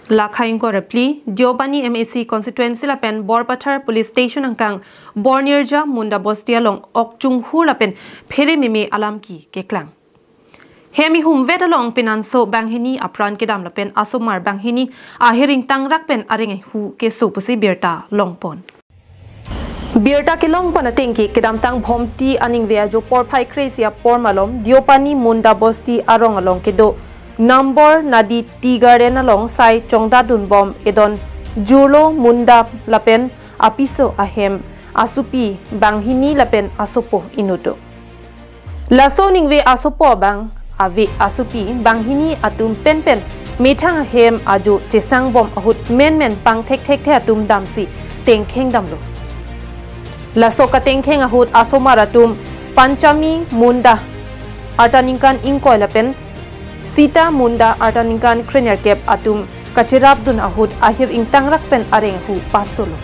Lakhaing repli Deopani MAC constituency lapen Borpathar police station angkang Bornirja Munda Bostia long Okchung Hu lapen phere meme alamki keklang. Hemi hum vedalong pinanso banghini apran kedam lapen asomar banghini ahiring tangrak pen aring hu kesu pusi birta longpon. Birta ke longpon atingki kedam tang bhomti aning vea jo porphai kresia pormalom Deopani Munda Bosti arong along kedo number nadi tea garden along sai chongda dunbom edon Julo Munda lapen apiso ahem asupi banghini lapen asopo inuto. Laso ningwe asopo bang ave asupi banghini atum pen methang hem aju chesang bom ahut men pang thek the atum damsi tengkheng damlo. Laso ka tengkheng ahut asomar atum panchami munda artaningkan ingkoi lapen Sita Munda artaningkan krenier kep atum kachirap dun ahud ahir ing tangrak pen areng hu pasolo.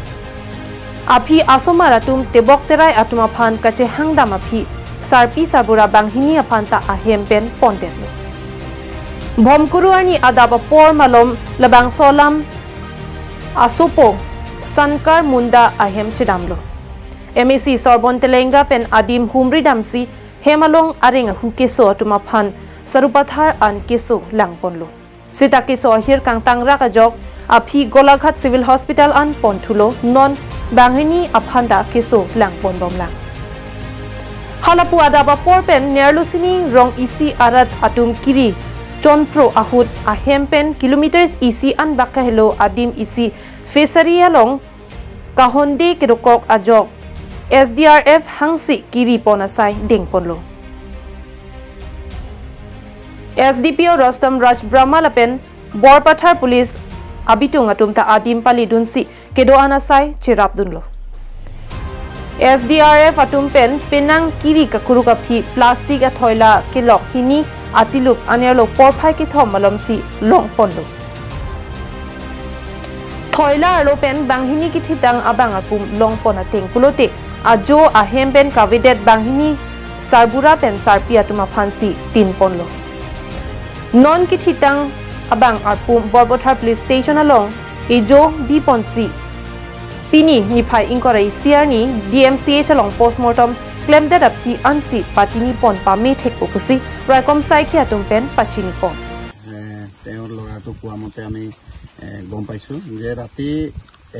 Api asomar atum tebok terai atum aphan kache hangdam api sarpi sabura banghini aphanta ahem pen pondetlo. Bhomkuru ani adaba por malom labang solam asupo sankar Munda ahem chidamlo. MAC sorbon telenga pen adim humri damsi hemalong areng hu keso atum aphan Sarupathar an keso langponlo. Sita keso ahir kang tangra kajok api Golaghat Civil Hospital an ponthulo non banghini aphanda keso langpon bomlang. Halapu adaba porpen nerlusini rong isi arat atum kiri chonpro ahut ahempen kilometers isi an bakahelo adim isi fesaria long kahonde kedokok ajok SDRF hangsi kiri ponasai dengponlo. SDPO Rostam Raj Brahma lapen Borpathar police abitung atumta adim pali dunsi kedo anasai chirap dunlo. SDRF atumpen penang kiri kakuru kapi plastik athoila kilok hini atilup anerlo porphai ki thom malomsi longponlo. Thoila pen banghini ki thitang abang akum longpon ateng pulote ajo ahemben kavidet banghini sarbura pen sarpi atuma phansi tinponlo. Non kititang abang arpum Borpathar police station along ejo biponsi pini niphai inquiry siarni DMCH along postmortem claim that api ansi patini pon pa me thek pusi raikom sai khia tumpen pachini pon তেওঁৰ লৰাটো কোৱা মতে আমি গম পাইছো যে ৰাতি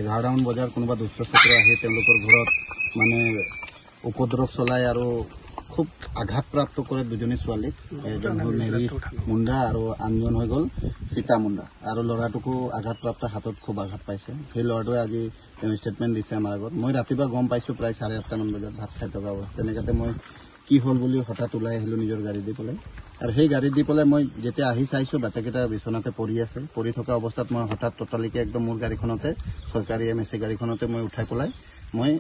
11 মান বজাৰ কোনোবা দুষ্ট চক্ৰ আহি তেওঁলোকৰ ঘৰত মানে উপদ্ৰৱ চলাই আৰু খুব আঘাতপ্ৰাপ্ত কৰে দুজনী ছোৱালীক এজন হল মেৰী মুণ্ডা আৰু আনজন হৈ গল সীতা মুণ্ডা আৰু লৰাটোকো আঘাতপ্ৰাপ্ত হাতত খুব আঘাত পাইছে সেই লৰাটোৱে আজি তেওঁ ষ্টেটমেন্ট দিছে আমাৰ আগত মই ৰাতিপুৱা গম পাইছো প্ৰায় 8:30 মান বজাত ভাত খাই থকা অৱস্থা তেনেকাতে মই কি হল বুলি হঠাৎ ওলাই আহিলো নিজৰ গাড়ী দি পলাই আৰু সেই গাড়ী দি পলাই মই যেতিয়া আহি চাইছো বাচ্চাকেইটা বিছনাতে পৰি আছে পৰি থকা অৱস্থাত মই হঠাৎ টটালিকে একদম মোৰ গাড়ীখনতে চৰকাৰী MSC গাড়ীখনতে মই উঠাই পলাই মই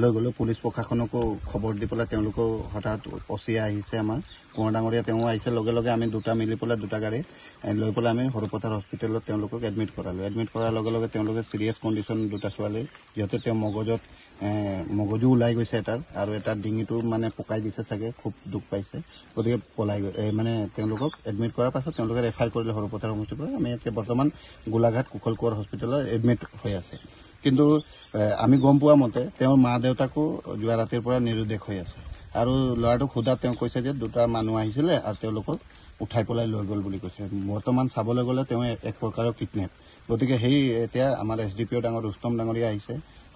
লৈ গলো পুলিচ প্ৰশাসনকো খবৰ দি পলাই তেওঁলোকো হঠাৎ অচিয়া আহিছে আমাৰ কোঁৱৰ ডাঙৰীয়া তেওঁ আহিছে লগে আমি দুটা মিলি পলাই দুটা গাড়ী লৈ পলাই আমি হৰপথাৰ হস্পিটেলত তেওঁলোকক এডমিট কৰালো এডমিট কৰাৰ লগে তেওঁলোকে সিৰিয়াছ কণ্ডিশ্যন দুটা ছোৱালী যিহেতু তেওঁ মগজু ওলাই গৈছে এটাৰ আৰু এটাৰ ডিঙিটো মানে পকাই দিছে চাগে খুব দুখ পাইছে গতিকে পলাই মানে তেওঁলোকক এডমিট কৰাৰ পাছত তেওঁলোকে ৰেফাৰ কৰিলে হৰপথাৰ হস্পিটেলত আমি এতিয়া বৰ্তমান গোলাঘাট কুশল কোঁৱৰ হস্পিটেলত এডমিট হৈ আছে কিন্তু আমি গম পোৱা মতে তেওঁৰ মা দেউতাকো যোৱা ৰাতিৰ পৰা নিৰুদ্দেশ হৈ আছে আৰু লৰাটো খুদা তেওঁ কৈছে যে দুটা মানুহ আহিছিলে আৰু তেওঁলোকক উঠাই পলাই লৈ গল বুলি কৈছে বৰ্তমান চাবলৈ গলে তেওঁ এক প্ৰকাৰৰ কিডনেপ গতিকে সেই এতিয়া আমাৰ SDPO ডাঙৰ ৰুস্তম ডাঙৰীয়া আহিছে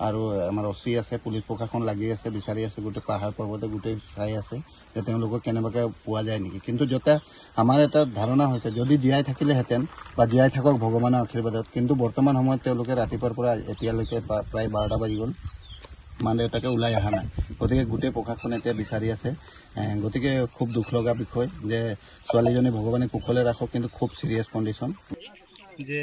আৰু আমাৰ OC আছে পুলিচ প্ৰশাসন লাগি আছে বিচাৰি আছে গোটেই পাহাৰ পৰ্বতে গোটেই চাই আছে যে তেওঁলোকক কেনেবাকে পোৱা যায় নেকি কিন্তু যতে আমাৰ এটা ধাৰণা হৈছে যদি জীয়াই থাকিলেহেঁতেন বা জীয়াই থাকক ভগৱানৰ আশীৰ্বাদত কিন্তু বৰ্তমান সময়ত তেওঁলোকে ৰাতিপুৱাৰ পৰা এতিয়ালৈকে প্ৰায় 12টা বাজি গল মা দেউতাকে ওলাই অহা নাই গতিকে গোটেই প্ৰশাসন এতিয়া বিচাৰি আছে গতিকে খুব দুখ লগা বিষয় যে ছোৱালীজনী ভগৱানে কুশলে ৰাখক কিন্তু খুব সিৰিয়াছ কণ্ডিশ্যন যে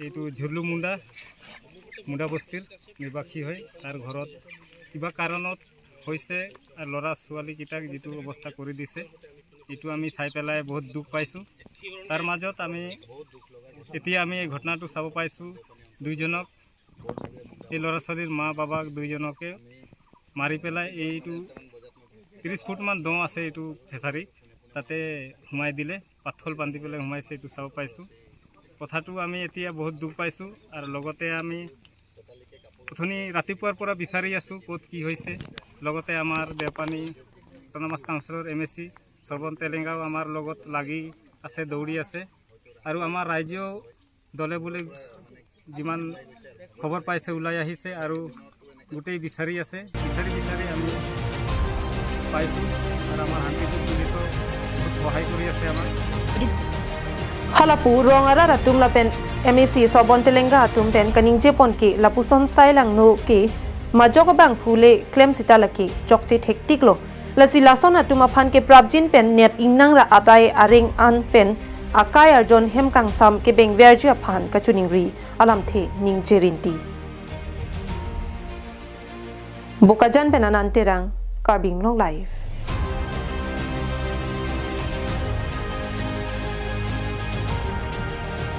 এইটো ঝুলু মুণ্ডা বস্তিৰ নিবাসী হয় তাৰ ঘৰত কিবা কাৰণত হৈছে ল'ৰা ছোৱালীকেইটাক যিটো অৱস্থা কৰি দিছে এইটো আমি চাই পেলাই বহুত দুখ পাইছোঁ তাৰ মাজত এতিয়া আমি এই ঘটনাটো চাব পাইছোঁ দুইজনক এই ল'ৰা ছোৱালীৰ মা বাবাক দুইজনকে মাৰি পেলাই এইটো 30 ফুট মান দ আছে এইটো ফেচাৰী তাতে হুমাই দিলে পাথল বান্ধি পেলাই হুমাইছে এইটো চাব পাইছোঁ কথাটো আমি এতিয়া বহুত দুখ পাইছোঁ আৰু লগতে আমি অথনি ৰাতিপুৱাৰ পৰা বিচাৰি আছোঁ ক'ত কি হৈছে লগতে আমাৰ দেওপানী অট'নমাছ কাউন্সিলৰ MSC সৰ্বন তেলেংগাও আমাৰ লগত লাগি আছে দৌৰি আছে আৰু আমাৰ ৰাজ্য দলে বুলি যিমান খবৰ পাইছে ওলাই আহিছে আৰু গোটেই বিচাৰি আছে বিচাৰি আমি পাইছোঁ আৰু আমাৰ শান্তিপুৰ পুলিচো বহুত সহায় কৰি আছে আমাৰ Halapu rongara ratum lapen MSC sobon telenga atum pen kaning jepon ki lapuson sailang no ki majok bang phule claim sita laki chokche hektik lo lasi lason atum aphan ke prabjin pen nep ingnang ra atai aring an pen akai arjon hemkang sam ke beng verji aphan kachuning ri alam the ning jerinti Bukajan pen ananterang karbing long life